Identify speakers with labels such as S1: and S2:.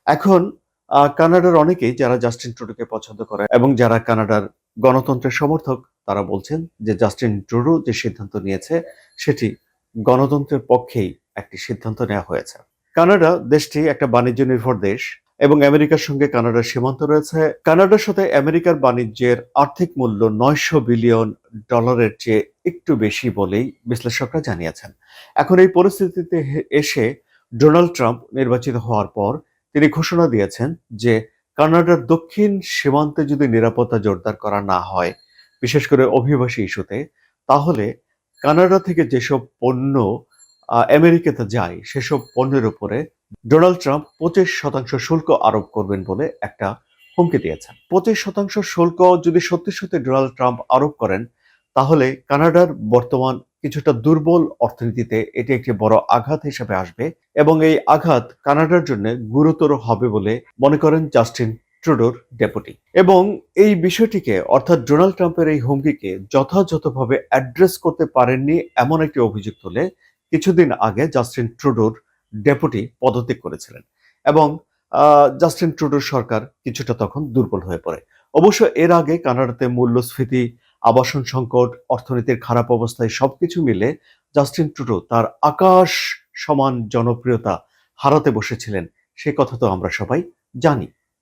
S1: এখন কানাডার অনেকেই যারা জাস্টিন ট্রুডোকে পছন্দ করে এবং যারা কানাডার গণতন্ত্রের সমর্থক তারা বলছেন যে জাস্টিন ট্রুডো যে সিদ্ধান্ত নিয়েছে সেটি গণতন্ত্রের পক্ষেই একটি সিদ্ধান্ত নেওয়া হয়েছে। কানাডা দেশটি একটা বাণিজ্য নির্ভর দেশ এবং আমেরিকার সঙ্গে কানাডার সীমান্ত রয়েছে। কানাডার সাথে আমেরিকার বাণিজ্যের আর্থিক মূল্য $900 বিলিয়ন চেয়ে একটু বেশি বলেই বিশ্লেষকরা জানিয়েছেন। এখন এই পরিস্থিতিতে এসে ডোনাল্ড ট্রাম্প নির্বাচিত হওয়ার পর তিনি ঘোষণা দিয়েছেন যে কানাডার দক্ষিণ সীমান্তে যদি নিরাপত্তা জোরদার করা না হয়, বিশেষ করে অভিবাসী ইস্যুতে, তাহলে কানাডা থেকে যেসব পণ্য আমেরিকাতে যায় সেসব পণ্যের উপরে ডোনাল্ড ট্রাম্প 25% শুল্ক আরোপ করবেন বলে একটা হুমকি দিয়েছেন। 25% শুল্ক যদি সত্যি সত্যি ডোনাল্ড ট্রাম্প আরোপ করেন, তাহলে কানাডার বর্তমান কিছুটা দুর্বল অর্থনীতিতে এটি একটি বড় আঘাত হিসেবে আসবে এবং এই আঘাত কানাডার জন্য গুরুতর হবে বলে মনে করেন জাস্টিন ট্রুডোর ডেপুটি। এবং এই বিষয়টিকে অর্থাৎ ডোনাল্ড ট্রাম্পের এই হুমকিকে যথাযথভাবে অ্যাড্রেস করতে পারেননি এমন একটি অভিযোগ তুলে কিছুদিন আগে জাস্টিন ট্রুডোর ডেপুটি পদত্যাগ করেছিলেন এবং জাস্টিন ট্রুডোর সরকার কিছুটা তখন দুর্বল হয়ে পড়ে। অবশ্য এর আগে কানাডাতে মূল্যস্ফীতি, আবাসন সংকট, অর্থনীতির খারাপ অবস্থায় সবকিছু মিলে জাস্টিন ট্রুডো তার আকাশ সমান জনপ্রিয়তা হারাতে বসেছিলেন, সে কথা তো আমরা সবাই জানি।